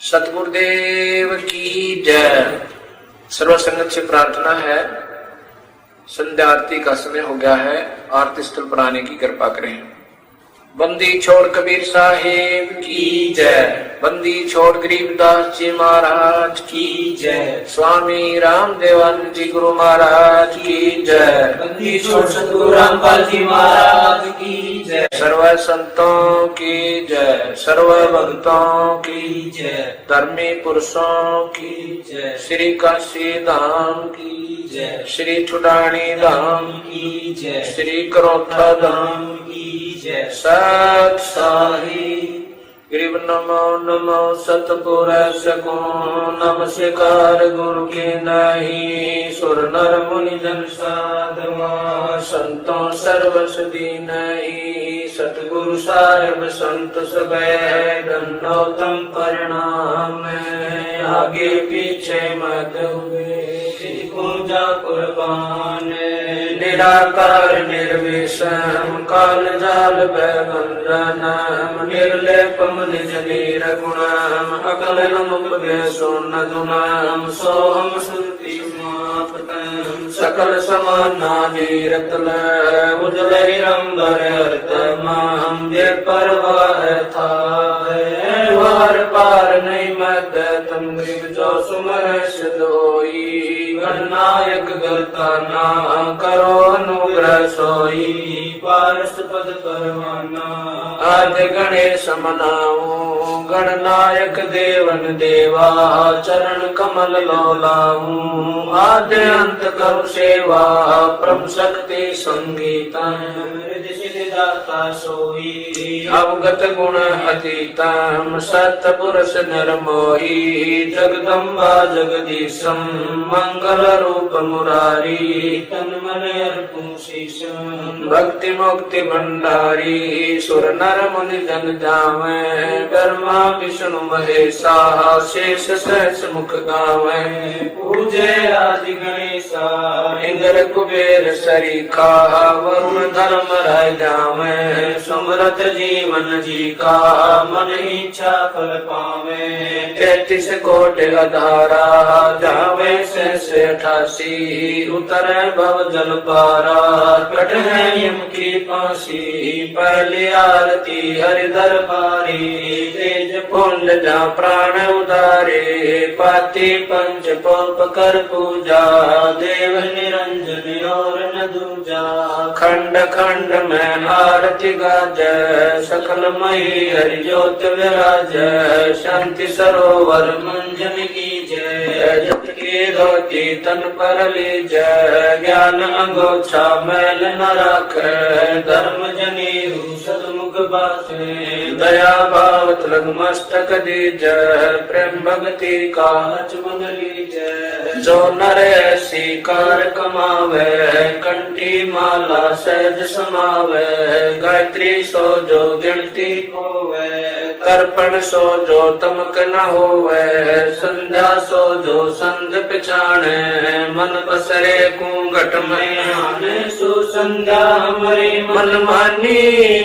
सतगुरुदेव की जय। सर्व संगत से प्रार्थना है, संध्या आरती का समय हो गया है, आरती स्थल पर आने की कृपा करें। बंदी छोड़ कबीर साहेब की जय। बंदी छोड़ गरीबदास जी महाराज की जय। स्वामी रामदेवानंद जी गुरु महाराज की जय। बंदी छोड़ सतगुरु रामपाल जी महाराज की जय। सर्व संतों की जय, सर्व भक्तों की जय, धर्मी पुरुषों की जय, श्री काशी धाम की जय, श्री छुडानी धाम की जय, श्री करोथा धाम की जय। सत साही ग्रीव नमो नमो सतपुरुष को नमस्कार गुरु के नहीं। सुर नर मुनि जन साधवा संतों सर्वसदी नहीं। सतगुरु साहेब संत सबे दंडोतम परिणाम। आगे पीछे मत हुए पूजा कुर्बान। निराकार निर्विषम काल जाल बंधनम। निर्लेपम निज नीर गुणम अकलनम उपदेशोन धुनम। सोहम श्रुति मापतम सकल समाना नीरतल। उजल हिरंबर अर्तम ये परवाह था। वार पार नहीं मत तम ग्रीव जो सुमर सिद्धोई। गणनायक गलता ना करो अनुग्रह सोई। पारस पद परवाना आज गणेश मनाऊं। गणनायक देवन देवा चरण कमल लोलाऊं। आद्य अंत करु सेवा परम शक्ति संगीतम। दाता सोई अवगत गुण अतीतम। सतपुरुष निर्मोही जगदम्बा जगदीशम। मंगल रूप मुरारी तन मन अर्पण शीशम। भक्ति मुक्ति भंडारी सुर नर मुनि जन जावे। ब्रह्मा विष्णु महेशा शेष सहस मुख गावे। पूजे आदि गणेशा इंद्र कुबेर सरीखा। वरुण धर्म राय जावे। सुमरत जीवन जी का मन इच्छा फल पावे। 33 कोटि अधारा जावे से 88। उतरे भव जल पारा कट है यम की फांसी। पहली आरती हरि दरबारी तेज पुंज जा प्राण उदारे। पाति पंच पोप कर पूजा देव निरंजन और न दूजा। खंड खंड में आरती गाज सकल मई हरि ज्योत विराज। शांति सरोवर मंजन की जय। जप की धोती तन पर लीज। ज्ञान अंगोछा मैल न राख। धर्म जनेऊ सदमुख बासे। दया भाव तिलक मस्तक दीज। प्रेम भक्ति का मन लीज। जो नर ऐसी कार कमावे कंठी माला सहज समावे। गायत्री सो जो गिनती होवे। तर्पण सो जो तमक न होवे। संध्या सो जो संध पिछाणे। मन बसरे घूंघट में आने। सुसंध्या हमारी मन मानी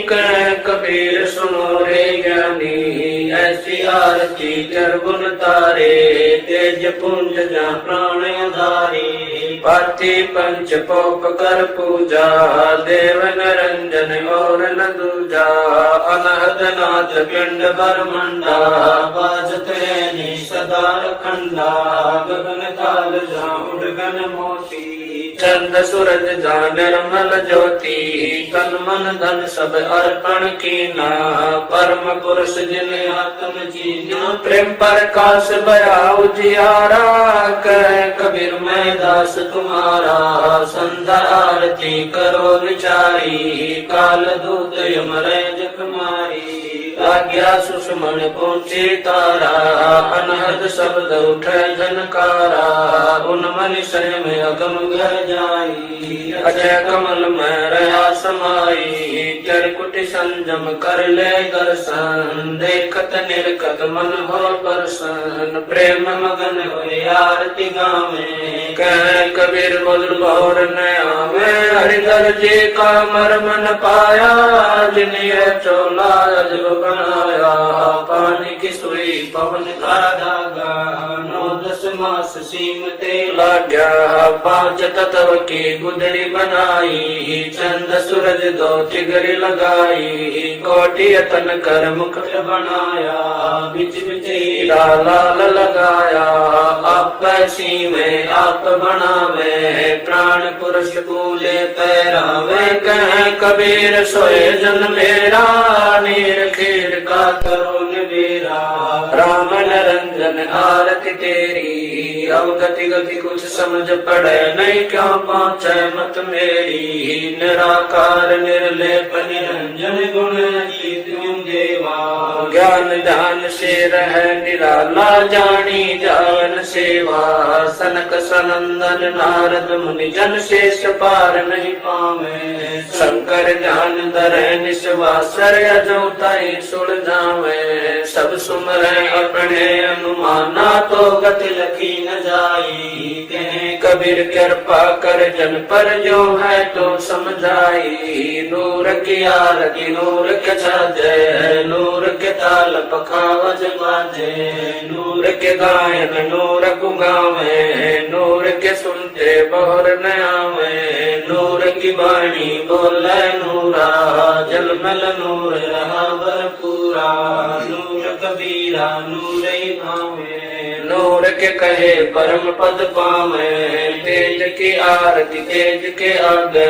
कह कबीर सुनो रे ज्ञानी। ऐसी आरती चरगुन तारे तेज पुंज जा प्राण धारी। पाति पंच पोप कर पूजा देव निरंजन और न दूजा। अनहद नाथ पिंड बरमंडा बाजत है सदा खंडा। गगन काल जा उड़गन मोती। चंद सूरज जा निर्मल ज्योति। तन मन धन सब अर्पण कीना। परम पुरुष जिन आत्म जीना। प्रेम प्रकाश बया उजियारा कह कबीर मैं दास तुम्हारा। संध्या आरती करो विचारी। काल दूत यमरे जखमारी। आज्ञा सुषमन पहुंचे तारा। अनहद शब्द उठे झनकारा। उन मनुष्य में अगम घर जाई। अजय कमल में रहा समाई। चरकुटि संजम कर ले दर्शन। देखत निरखत मन हो परसन। प्रेम मगन हुए आरती गावे। कह कबीर मधुर बहुर न आवे। हरिधर जी का मर्म न पाया। जिन्हें चोला अजब बनाया, पानी की सुई पवन का धागा, 9-10 मास सीम ते लाग्या, 5 तत्व की गुदड़ी बनाई, चंद सूरज 2 तिगरी लगाई, कोटि यतन कर मुकुट बनाया, बिच बिच हीरा लाल लगाया, आप सीमे आप बनावे, प्राण पुरुष कूले पैरावे, कह कबीर सोए जन मेरा, नीर खीर का करो निबेरा, राम निरंजन आरती तेरी, अब गति गति कुछ समझ पड़े नहीं, क्यों पहुँचे मत मेरी, निराकार निर्लेप निरंजन गुण तुम देवा, ज्ञान ध्यान से रह निराला, जानी जावन सेवा, सनक सनंदन नारद मुनि जन शेष पार नहीं पावे, शंकर ध्यान धरे निस्वासर अजौताई सुड़ जावे, सब सुमरे अपने अनुमाना तो गति लखी न जाई, कहे कबीर कृपा कर जन पर जो है तो समझाई, नूर की आरती नूर के छाजे, नूर के ताल पखावज बाजे, नूर के गायन नूर गुगावे, नूर के सुनते बहुर न आवे, नूर की वाणी बोले नूरा, जलमल नूर रहा भरपूरा, नूर कबीरा नूर ही भावे, नूर के कहे परम पद पावे, तेज की आरती तेज के आगे,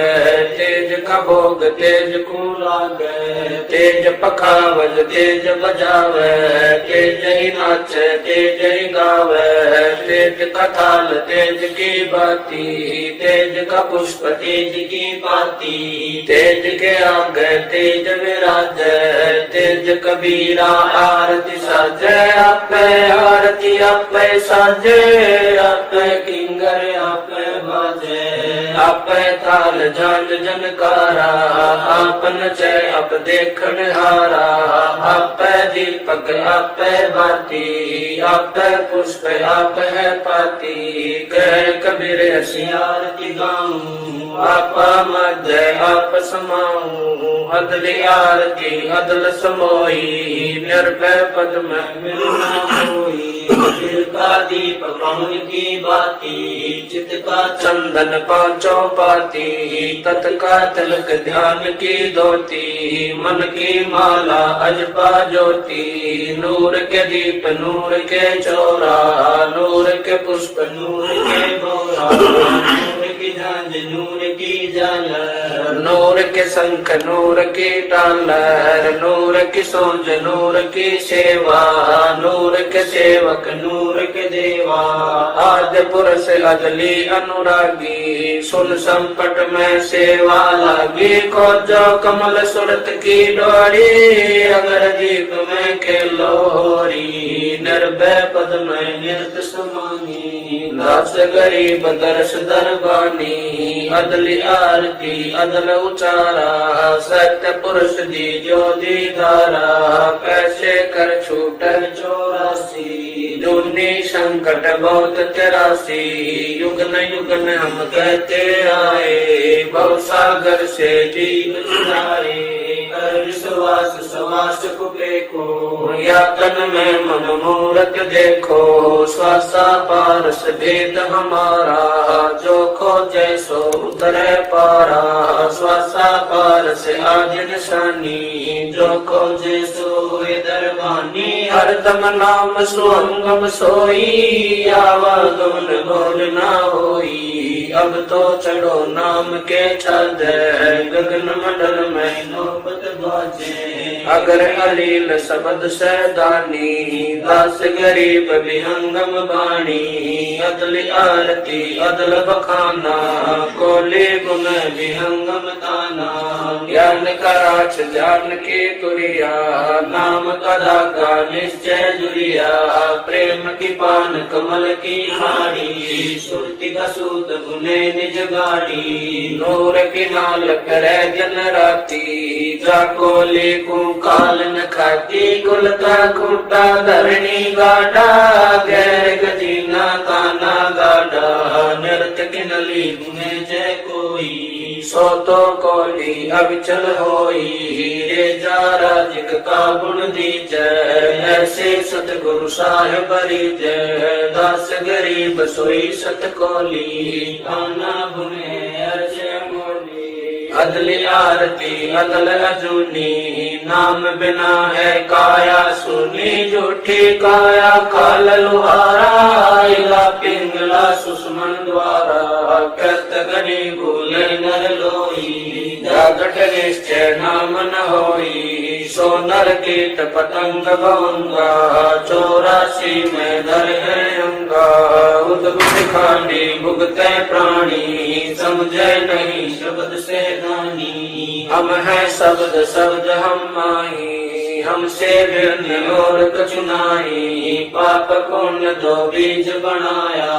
तेज का भोग तेज को लागे, तेज पखावज तेज बजावे, तेज ही नाचे तेज ही गावे, तेज का थाल तेज की बाती, तेज का पुष्प तेज की पाती, तेज के आगे तेज विराजे, तेज कबीरा आरती साजे, आपे आरती आपे साजे, आपे किंगर आपे बाजे, आपे ताल झांझ जनकारा, आप नचे आप देखन हारा, आपे दीपक आपे बाती, आपे पुष्प आप है पाती, कह कबीर हसी आरती गाऊं, आपा मध्य आप समाऊं, अदली आरती अदल समोई, निर्भय पद में मिलना होई, दिल का दीप पवन की बाती, चित का चंदन पांचों पाती, तत् का तिलक ध्यान की धोती, मन की माला अजपा ज्योति, नूर के दीप नूर के चोरा, नूर के पुष्प नूर के बोरा, नूर की झांझ नूर की झालर, नूर के शंख नूर की टालर, नूर की सोज नूर की सेवा, नूर के सेवक नूर के देवा, आद्य पुरुष अजली अनुरागी, सुन संपट में सेवा लागी, खोजो कमल सुरत की डोरी, अगर दीप में खेलो होरी, निर्भय पद में निर्त समानी, दास गरीब दर्श दरबानी, अदली आरती अदल उचारा, सत्य पुरुष दी जो दीदारा, कैसे कर छूट 84, जूनी संकट बहुत 83, युगन युगन हम कहते आए, भव सागर से जीव सुधारे, कर विश्वास सवास कुपे को, या तन में मन मूरत देखो, श्वासा पारस भेद हमारा, जो खोजे सो उतरे पारा, श्वासा पारस आज निशानी, जो खोजे सो दरबानी, हरदम नाम सुअंगम सोई, आवागमन बोल ना होई, अब तो चढ़ो नाम के छाद, गगन मंडल में नौबत बाजे, अगर अलील शब्द सैदानी, दास गरीब विहंगम बाणी, अदल आरती अदल बखाना, कोले गुण विहंगम ताना, ज्ञान का राज जान के तुरिया, नाम का धागा निश्चय जुरिया, प्रेम की पान कमल की खाड़ी, सुरति का सूत गुने निज गाड़ी, नूर की नाल करे जन राती, जाको लेकू काल न खाती, कुल का खूटा धरणी गाड़ा, गैर गजीना ताना गाड़ा, नृत की नली गुने जय को सोई, सो तो कोली अविचल होई, हीरे जारा जिग का गुण दीजै, ऐसे सतगुरु साहिब रीजै, दास गरीब सोई सत कोली, आना गुने अर्ज मोली, अदली आरती अदल अजूनी, नाम बिना है काया सुनी, झूठी काया काल लुहारा, इला पिंगला सुषमन द्वारा, कृत गरी भूले नर लोई, जागट निश्चय नाम न होई, सो नर कीट पतंग भंगा, 84 में धर है अंगा, उद्भुत खानी भुगते प्राणी, समझे नहीं शब्द से दानी, हम है शब्द शब्द हम माही, हमसे भिन्न और कछु नाई, पाप पुण्य दो बीज बनाया,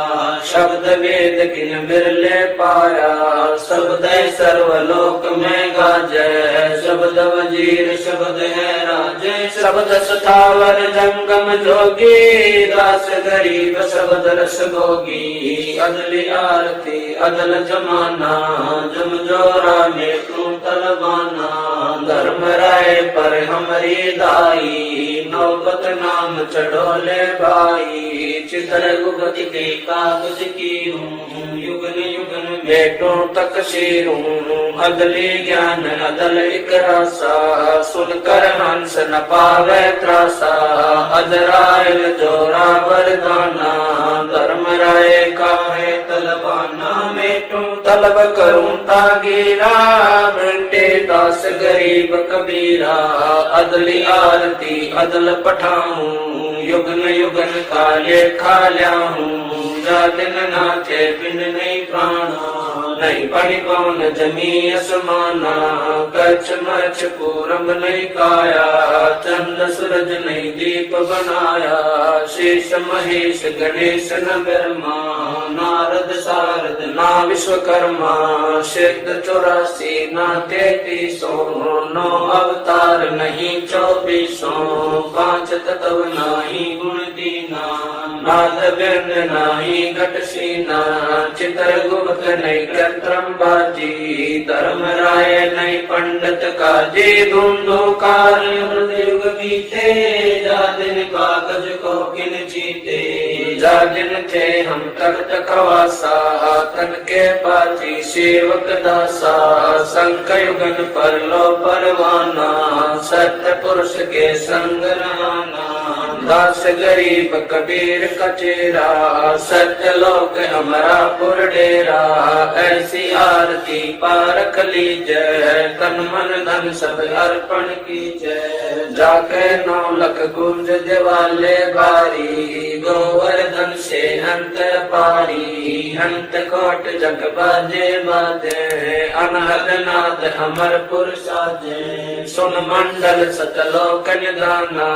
शब्द वेद किन बिरले पाया, शब्द सर्वलोक में गाजै, शब्द वजीर शब्द है राजे, शब्द सतावर जंगम जोगी, दास गरीब शब्द रस भोगी, अदली आरती अदल जमाना, जम जोरा में तू तलवाना, धर्म राय पर हमारी दाई, नौबत नाम चढ़ोले भाई, चित्र गुगत के कागज की हूँ, युगन युगन बेटों तक शीरूं, अदली ज्ञान अदल एक रासा, सुनकर हंस न पावे त्रासा, अजराइल जोरा वरदाना, धर्म राय का है तलवाना, मेटू तलब करूं तागीरा, मिटे दास गरीब कबीरा, अदली आरती अदल पठाऊं, युगन युगन काले खाल्या हूँ, जा दिन नाचे बिन नहीं प्राणा, नहीं पड़ी पवन जमी असमाना, कच्छ मच्छ पूरम नहीं काया, चंद सूरज नहीं दीप बनाया, शेष महेश गणेश न ब्रह्मा, नारद सारद ना विश्वकर्मा, सिद्ध 84 ना 33 नौ अवतार नहीं 24, 5 तत्व नहीं गुण दीना, नाद बिंद नहीं घट सीना, चित्र गुप्त नहीं कृत्रम बाजी, धर्म राय नहीं पंडित काजी, धुंधु कार्य युग बीते, जा दिन कागज को किन जीते, जा दिन थे हम तख्त खवासा, तन के पाती सेवक दासा, संक युगन पर लो परवाना, सत्य पुरुष के संग रहना, दास गरीब कबीर कचेरा, सत्य लोक हमारा पुर डेरा, ऐसी आरती पारख लीजै, तन मन धन सब अर्पण कीजै, जाके 9 लख गुंज दिवाले बारी, गोवर्धन से अंत पारी, अंत कोट जग बाजे बाजे, अनहद नाद अमरपुर साजे, सुन मंडल सतलोक निदाना,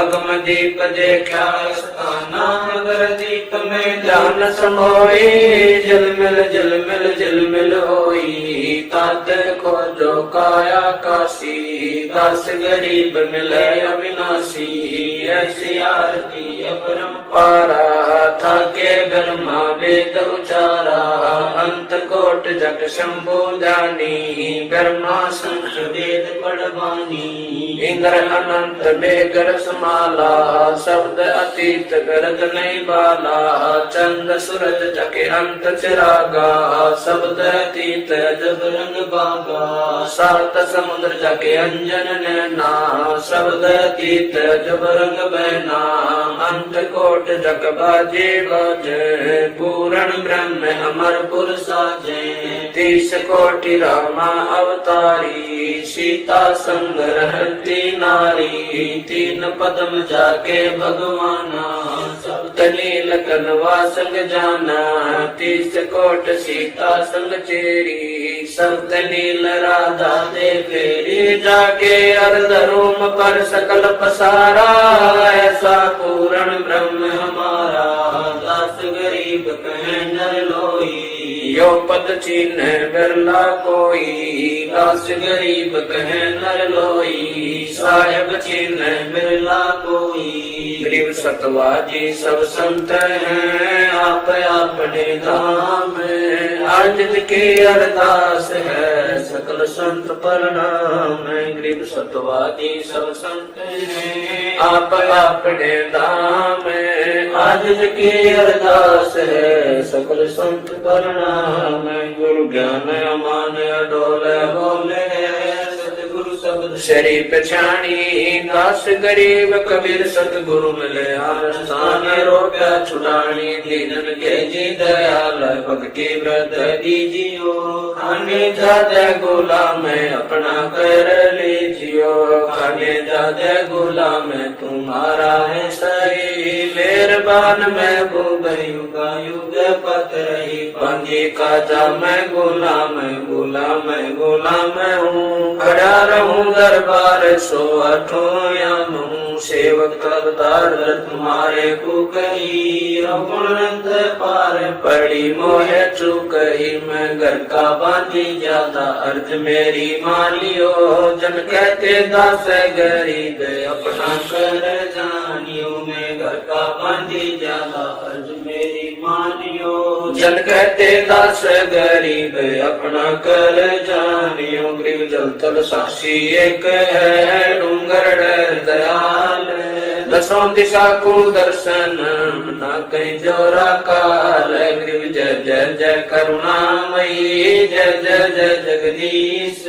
अगम दीप देखा स्थाना, नगर दीप में ध्यान समोई, जल मिल होई, तात को जो काया काशी, दास गरीब मिले अविनाशी, ऐसी आरती अपरंपारा, था के ब्रह्मा वेद उचारा, अंत कोट जग शंभु जानी, ब्रह्मा शंख वेद पढ़वानी, इंद्र अनंत मेघ रसमाला, शब्द अतीत गरज नहीं बाला, चंद सूरज जके अंत चिरागा, शब्द अतीत जब रंग बागा, 7 समुद्र जके अंजन नैना, शब्द अतीत जब रंग बहना, अंत कोट जग बाजे बाजे, पूर्ण ब्रह्म अमरपुर साजे, 30 कोटि रामा अवतारी, सीता संग रहती नारी, 3 पदम जाके भगवाना, सप्त नील कनवा संग जाना, 30 कोट सीता संग चेरी, सप्त नील राधा दे फेरी, जाके अर्ध रोम पर सकल पसारा, ऐसा पूर्ण ब्रह्म हमारा, दास गरीब कहे नर लोई, यो पद चिन्ह बिरला कोई, दास गरीब कहे नर लोई, साहेब चिन्ह बिरला कोई। गरीब सतवाजी सब संत हैं, आप अपने धाम में, आजित की अरदास है, सकल संत प्रणाम। गरीब सतवाजी सब संत हैं, आप अपने धाम में, आजित की अरदास है, सकल संत प्रणाम। गुरु ज्ञान अमान अडोल बोले, सतगुरु शब्द शरी पछाणी, दास गरीब कबीर सतगुरु मिले आस्थान, रोप्या छुड़ानी, दीनन के जी दयाल, भक्ति व्रत दीजियो, खाने जादे गुलाम अपना कर लीजियो, खाने जादे गुलाम तुम्हारा है सही, मेहरबान मैं भूग युगा युग पत रही, पंजी का जा मैं गुलाम गुलाम गुलाम हूँ, खड़ा रहूं दरबार सो अठों याम हूँ, सेवक अवतार तुम्हारे को कही, अपुरंत पार पड़ी मोहे चुकही, मैं घर का बांधी ज्यादा अर्ज मेरी मान लियो, जन कहते दास गरीब अपना कर जानियो, मैं घर का बांधी ज्यादा अर्ज मेरी मानियो, जन कहते दास गरीब अपना कर जानियो। गरीब जल तल साक्षी एक है, डूंगर दयाल, दसों दिशा को दर्शन न कहीं जोरा काल। गरीब जय जय जय करुणामयी, जय जय जय जगदीश,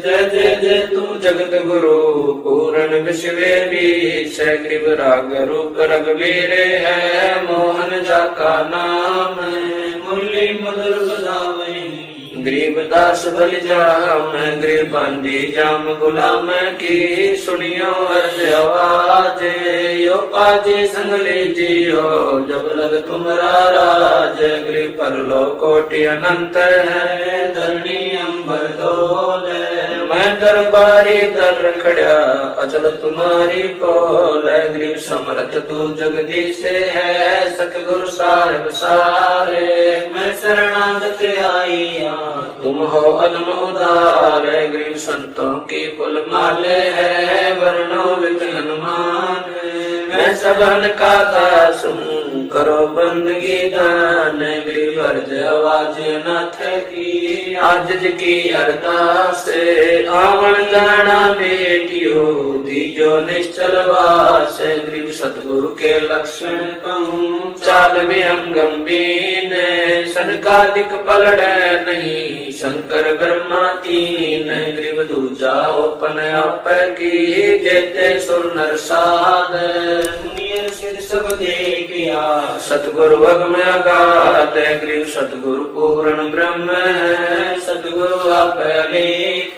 जय जय जय तू जगत गुरु पूर्ण विश्व बीस। गरीब राग रूप रघुवीर है, मोहन जा का नाम, मुरली मधुर बजावई, गरीब दास बल जाम, गरीब बांधी जाम गुलाम की, सुनियो अर्ज आवाज, यो पाजे संग लीजियो, जब लग तुम्हारा राज। गरीब परलो कोटि अनंत है, धरणी अंबर डोले, मैं दरबारी दर रखड़ा अचल तुम्हारी पोल। गरीब समर्थ तू जगदीश है, सतगुरु साहिब सारे, मैं शरणागत आईया, तुम हो अदम उदार। गरीब संतों की कुल माले है, वर्णो विघ्न हनुमान, मैं सबन का दास हूँ, करो बंदगी दान। गरीब अर्ज आवाज नाथ की, आजिज की अरदास, आवन जाना बेटियो, दीजो निश्चल वास। गरीब सतगुरु के लक्षण कहूँ, चाल विहंग गंभीर, सनकादिक पलड़ नहीं, शंकर ब्रह्मा तीन। गरीब दूजा ओपन आप की, जेते सुर नर साध, सिर सब देखिया, सतगुरु भगम अगाध। गरीब सतगुरु पूर्ण ब्रह्म है, सतगुरु आप अलेख,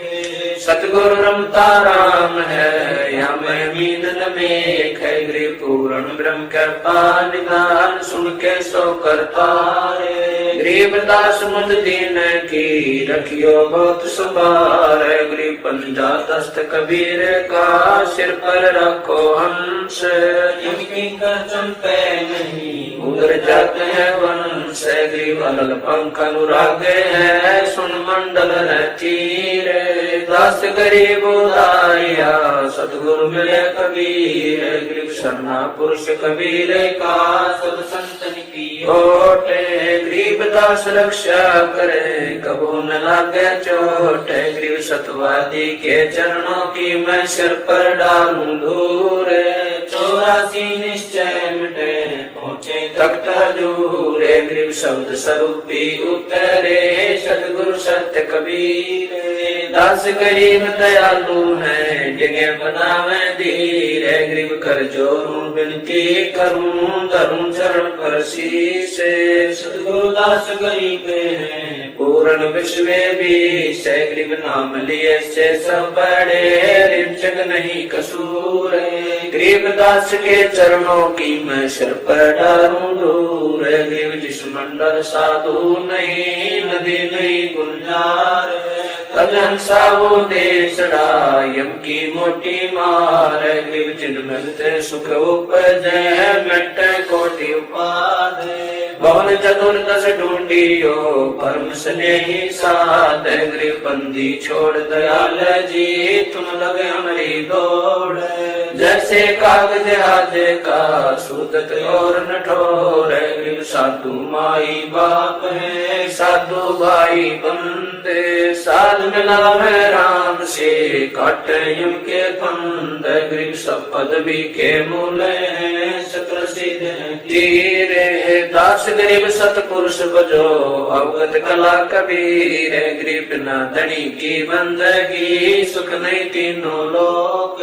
सतगुरु रमता राम है, या मैं मीन न मेख। गरीब पूर्ण ब्रह्म कृपा निदान, सुन के सो करता रे। गरीब दास मुद दीन की, रखियो बहुत संभार। गरीब पंजा दस्त कबीर का, सिर पर रखो हंस, इनकी कर्जन पे नहीं, उधर जाते हैं वंश। गरीब अलल पंख अनुराग है, सुन मंडल तीर, दास गरीब उदारिया, सतगुरु मिले कबीर। गरीब शरणा पुरुष कबीर का, सब संतन की ओटे, गरीब दास रक्षा करे, कबू न लागे चोट। गरीब सतवादी के चरणों की, मैं सिर पर डालूं धूर, 84 निश्चय मिटे, पहुँचे तख्त हजूर। गरीब शब्द स्वरूपी उतरे, सतगुरु सत्य कबीर, दास गरीब दयालु है, जगह बनावे धीर। गरीब कर जोरूं विनती करूं, धरूं चरण पर शीश, सतगुरु दास गरीब है, पूर्ण विश्व बीस। गरीब नाम लिए से सब बड़े, रिंचक नहीं कसूर। गरीब दास के चरणों की, मैं सिर पर डालूं दूर। गरीब जिस मंडल साधु नहीं, नदी नहीं गुलजार, हंसा वो देशड़ा, यम की मोटी मार। गरीब जिन मिलते सुख उपजय, मिटे कोटि उपाधि, भवन चतुर सूरदस ढूंढियो परम स्नेही साध गृह बंदी छोड़ दयाल जी तुम लगे हमारी दौड़ जैसे कागज आज का सूदत और नठोर गृह साधु माई बाप है साधु भाई बंदे साध मिला है राम से काट युग के फंद गृह सब पदवी के मूल है सकल सिद्ध तीर है दास गरीब सतपुरुष बजो अवगत कला कबीर गरीब न धनी की बंदगी सुख नहीं तीनों लोक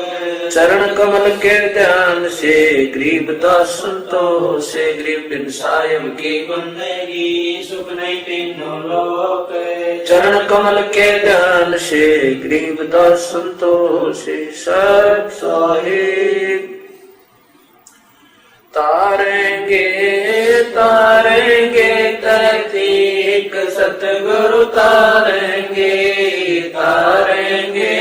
चरण कमल के ध्यान से गरीब दास संतोष से गरीब बिन सायब की बंदगी सुख नहीं तीनों लोक चरण कमल के ध्यान से गरीब दास संतोष से सत साहिब तारेंगे तारेंगे तहतीक सतगुरु तारेंगे तारेंगे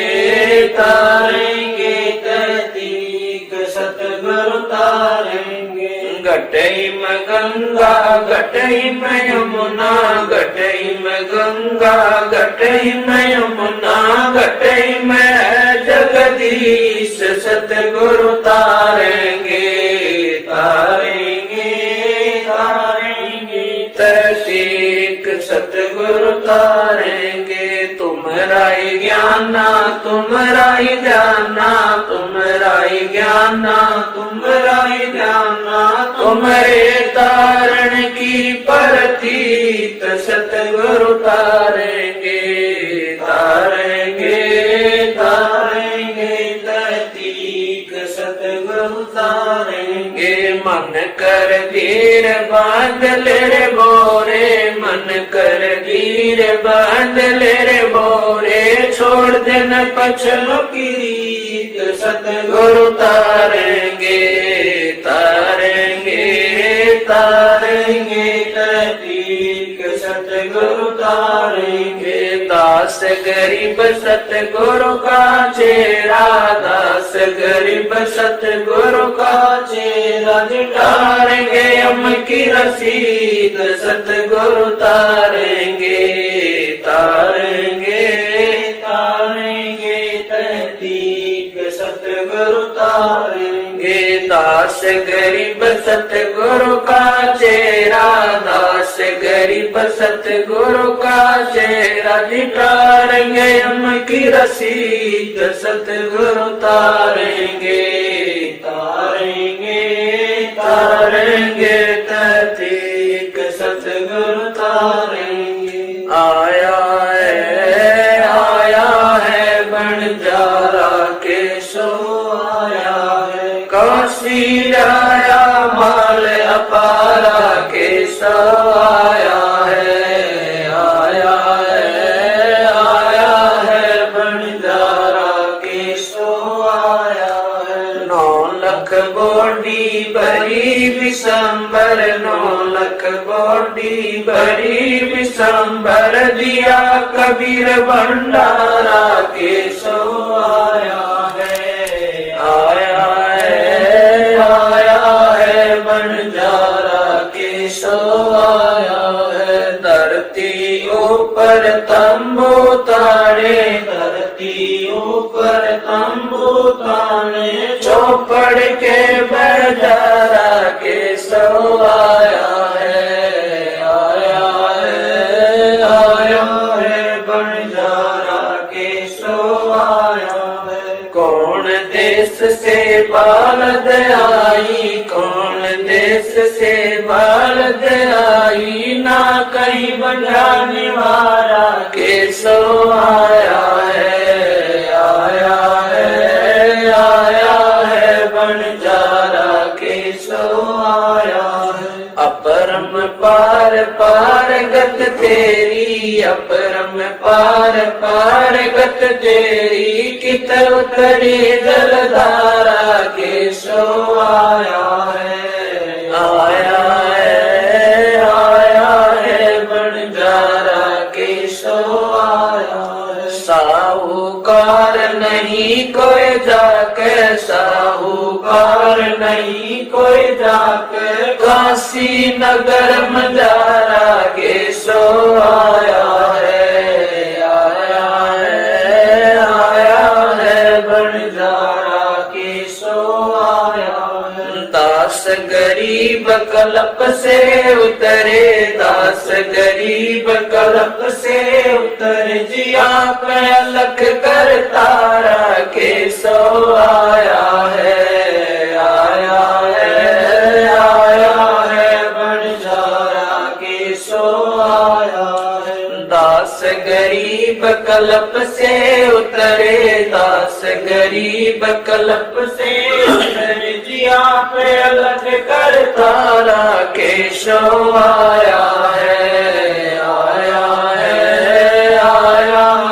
तारेंगे तहतीक सतगुरु तारेंगे घटई में गंगा घटई में यमुना घटई में गंगा घटई में यमुना घटई में जगदीश सतगुरु तारेंगे तारेंगे तारेंगे तहसीक सतगुरु तारेंगे तुम्हारा ही ज्ञाना तुम्हारा ही जाना तुम्हारा ही ज्ञाना तुम्हारा ही जाना तुम्हारे तारण की प्रतीत सतगुरु तारेंगे तारेंगे तारेंगे तहतीक सतगुरु तारेंगे मन कर धीर बांध ले रे बोरे मन कर धीर बांध ले रे बोरे छोड़ देना पछलो की रीत सतगुरु तारेंगे तारेंगे तारेंगे तहतीक सतगुरु तारेंगे दास गरीब सतगुरु का चेहरा दास गरीब सतगुरु का चेहरा जिटारेंगे हम की रसीद सतगुरु तारेंगे तारेंगे तारेंगे तहतीक सतगुरु तारेंगे दास गरीब सतगुरु का चेहरा दास गरीब सतगुरु का चेहरा जिटारेंगे हम की रसीद सतगुरु तारेंगे तारेंगे तारेंगे तहतीक सतगुरु तारेंगे आया है बंजारा के सो आया है काशी आया माल अपारा के सो आया है बंजारा के सो आया है 9 लाख बोडी भरी विशंबर 9 लाख बोडी भरी विशंबर दिया कबीर भंडारा के सो आया है बंजारा के सो आया है धरती ऊपर तंबू तारे धरती ऊपर तंबू तारे चौपड़ के बंजारा के सो आया है बंजारा के सो आया है कौन देश से बालद आई कौन देश से बालद आई ना कहीं बंजाने वाला के सो आया है बंजारा के सो आया है अपरम पार पार गत तेरी अपरम पार पार गत तेरी कित उतरी जलधारा के सो आया है बंजारा के सो आया है साहूकार नहीं कोई जाके साहूकार नहीं कोई जाके काशी नगर मजारा आया है, आया है बंजारा के सो आया है। दास गरीब कलप से उतरे, दास गरीब कलप से उतरे, जिया पे अलख कर तारा के सो आया है, आया है बंजारा के सो आया है। दास गरीब कलप से उतरे, दास गरीब कलप से उतरे, जिया पे अलग कर तारा के सो आया है, आया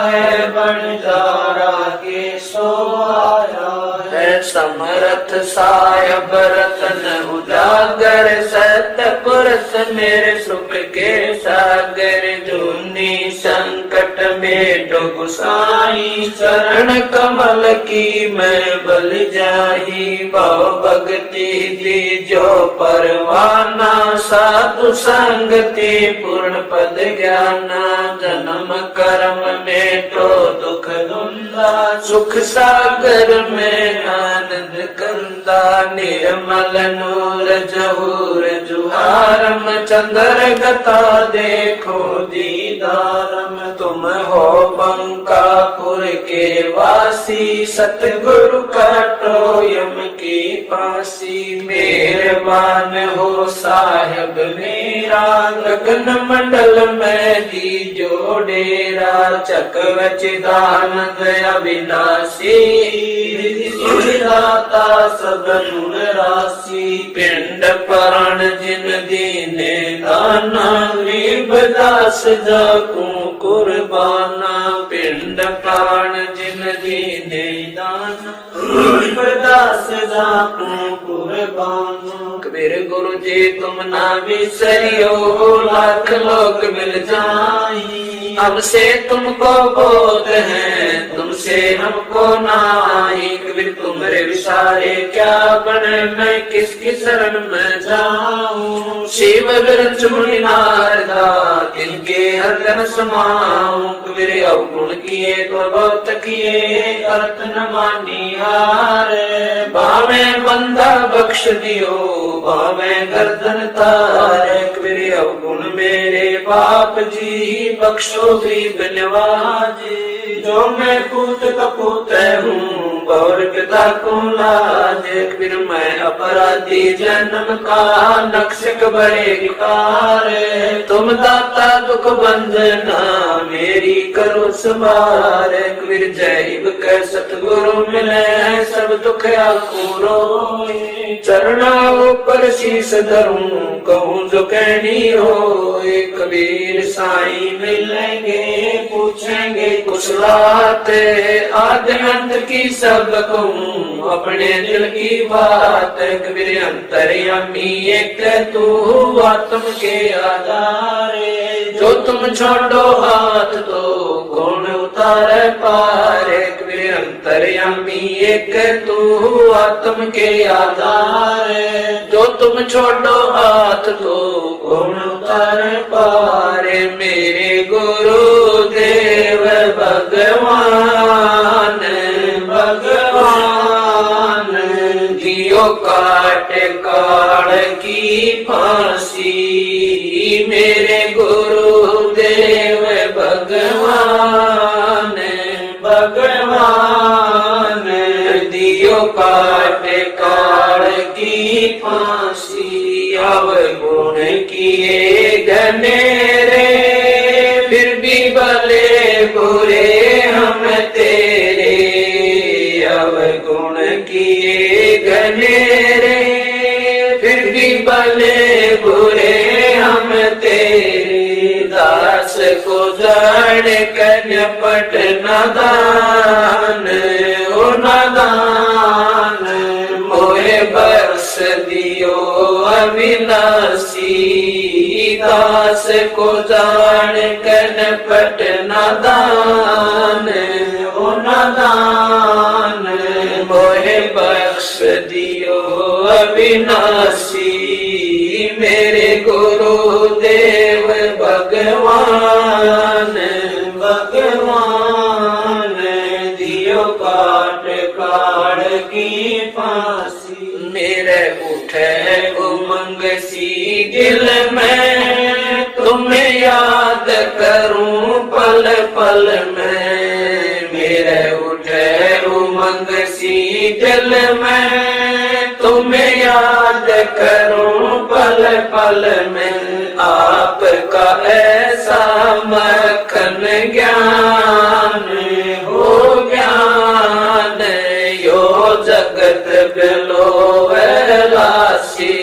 है बंजारा के सो आया है। समरथ सायब रतन उजागर, सतपुरुष मेरे सुख के सागर, जूनी संकट में डूब साई, चरण कमल की मैं बल जाही, भव भक्ति दी जो परवाना, साधु संगति पूर्ण पद ज्ञाना, जन्म कर्म में तो दुख दुंदा, सुख सागर में आनंद कंदा, निर्मल नूर जहूर जुहारम, चंद्र गता देखो दीदारम, तुम हो बंकापुर के वासी, सतगुरु काटो यम की फांसी, मेहरबान हो साहिब मेरा, गगन मंडल में दीजो डेरा, चकवचिदानंद अविनाशी, दाता सब गुण राशि, पिंड प्राण जिन दीने दाना, गरीब दास जाकू कुर्बाना, पिंड प्राण जिन दीने दाना, गरीब दास जाकू कुर्बाना। कबीर गुरु जी तुम ना बिसरियो, लाख लोग मिल जाई, हमसे तुमको बोध है, तुमसे हमको नाई, कबीर तुम्हारे विसारे क्या बने, मैं किसकी शरण में जाऊं, शिव बिरच मुनि नारदा तिनके हरदन समाऊं, कबीर अवगुण किए तो बहुत किए, अर्थ न मानी हारे, भावे बंदा बख्श दियो, भावे गर्दन तारे, कबीर अवगुण मेरे बाप जी, बख्शो गरीब नवाजे, जो मैं पूत कपूत हूँ, गौर पिता को लाज, कबीर मैं अपराधी जन्म का, नक्शक बड़े गिकार, तुम दाता दुख बंधना, मेरी करो संभार, कबीर जैब के सतगुरु मिले, सब दुख आखू रोए, चरणा ऊपर शीस धरूं, कहूँ जो कहनी होए, कबीर साईं मिलेंगे, पूछेंगे कुछ बात, आद्य अंत की सब कहूँ, अपने दिल की बात, कबीर अंतर्यामी एक तू, आत्म के आधारे, जो तुम छोड़ो हाथ तो कौन उतारे पारे, कबीर अंतर्यामी एक तू, आत्म के आधारे, जो तुम छोड़ो हाथ तो कौन उतारे पारे, मेरे गुरु देव भगवान, भगवान दियो काट काल की फांसी, मेरे गुरु देव भगवान, भगवान दियो काट काल की फांसी, अवगुण किए घनेरे, फिर भी भले बुरे हम तेरे, अवगुण किए घनेरे, फिर भी भले बुरे हम तेरे, दास को जान कन्यपट नादान, ओ नादान मोहे बरस दियो अविनाशी, दास को जान कन्यपट नादान, ओ नादान मोहे बख्श दियो अविनाशी, मेरे गुरु देव भगवान। दिल में तुम्हें याद करूं पल पल में, मेरे उठे उमंग सी दिल में तुम्हें याद करूं पल पल में। आपका ऐसा मक्खन ज्ञान हो ज्ञान, यो जगत बिलो लासी।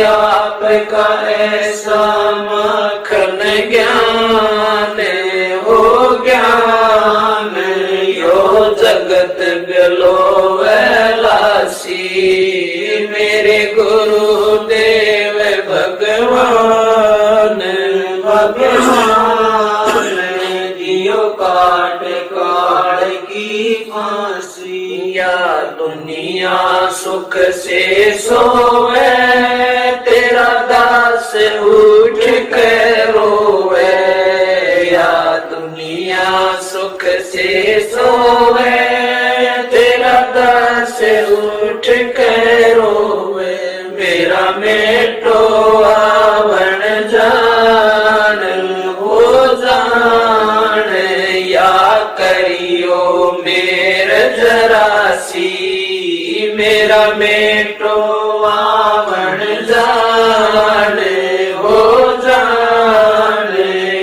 आपका ऐसा मक्खन ज्ञान हो ज्ञान, यो जगत बिलो लासी। मेरे गुरुदेव भगवान भगवान, दियो काट काट की फांसी। या दुनिया सुख से सोवे, तेरा दास उठ के रोवे। या दुनिया सुख से सोवे, तेरा दास उठ के रोवे। मेरा मेटो आवण जान हो जान, या करियो मेर जरासी। मेरा मेटो आवण जान हो जान,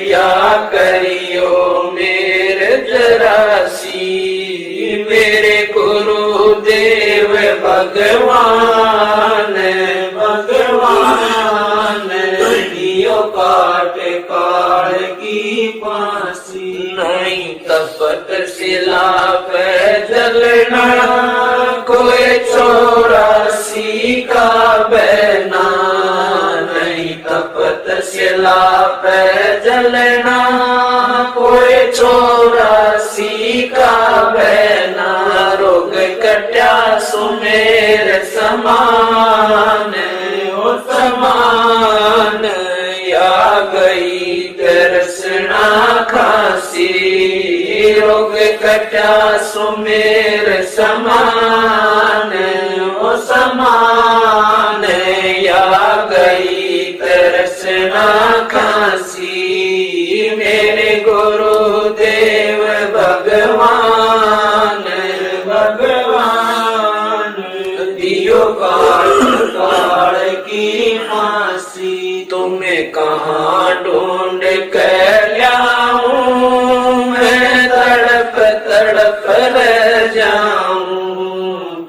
या करियो मेर जरासी। मेरे गुरुदेव भगवान भगवान, दियो काट काट की फांसी। नहीं तपत शिला पे जलना, कोई 84 का बहना। नहीं तपत शिला पे जलना, कोई 84 का बहना। रोग कट्या सुमेर समान हो समान, या गई दर्शना खासी। रोग कट्या सुमेर समान हो समान, या गई दर्शना खासी। मेरे गुरुदेव भगवान भगवान, दियो काट काट की फांसी। तुम्हें कहाँ ढूंढ कर लाऊं, मैं तड़प तड़प रह जाऊं।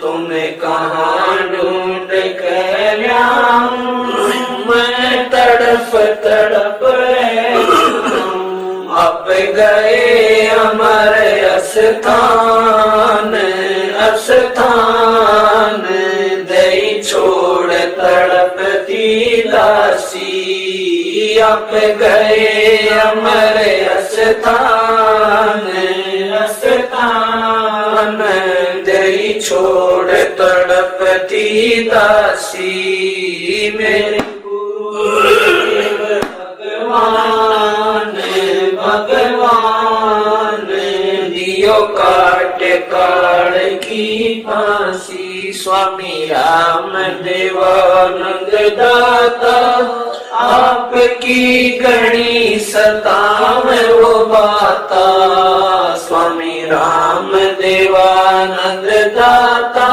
तुम्हें कहाँ ढूंढ कर लाऊं, मैं तड़प तड़प रह जाऊं। अब गए अमर अस्थान अस्थान, दई छोड़ तड़पती दासी। अब गए अमर अस्थान अस्थान, दई छोड़ तड़पती दासी। मेरे गुरुदेव भगवान भगवान, दियो काट काट की फांसी। स्वामी राम देवानंद दाता, आपकी गणी सताव वो बाता। स्वामी राम देवानंद दाता,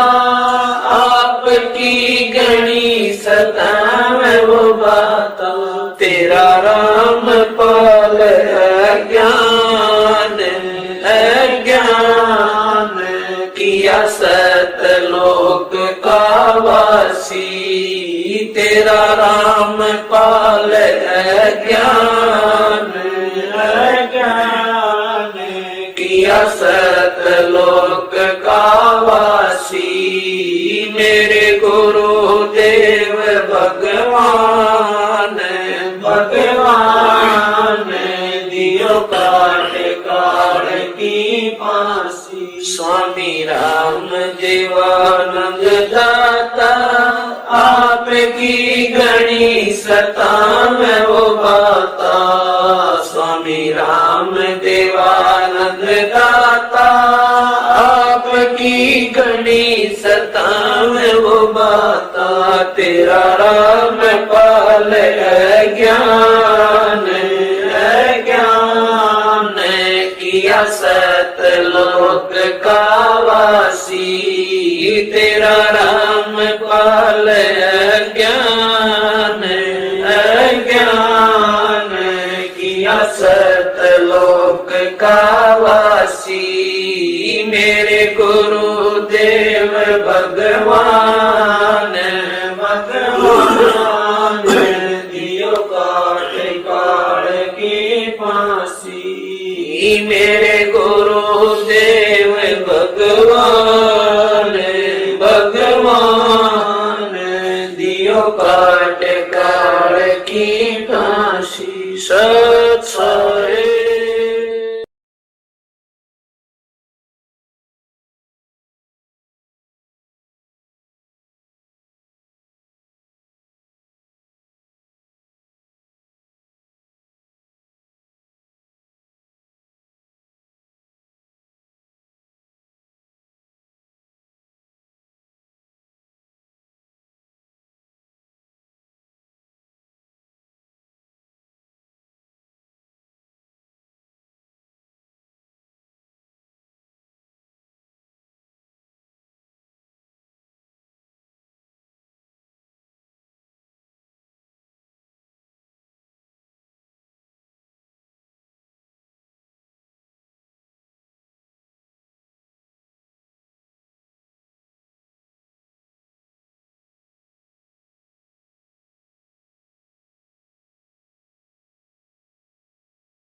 आपकी गणी सताव वो बाता। तेरा राम पाल अज्ञान अज्ञान, किया सतलोक का वासी। तेरा राम पाल अज्ञान अज्ञान, किया सतलोक का वासी। मेरे गुरुदेव भगवान भगवान, दियो काट काट की फांसी। स्वामी राम देवानंद दाता, आपकी गणी सताम वो बाता। स्वामी राम देवानंद दाता, आपकी गणी सताम वो बाता। तेरा राम पा अज्ञान अज्ञान किया सतलोक का वासी तेरा राम पाल अज्ञान अज्ञान किया सतलोक का वासी मेरे गुरुदेव भगवान भगवान दियो काट काट की फांसी मेरे गुरुदेव भगवान भगवान दियो काट काट की फांसी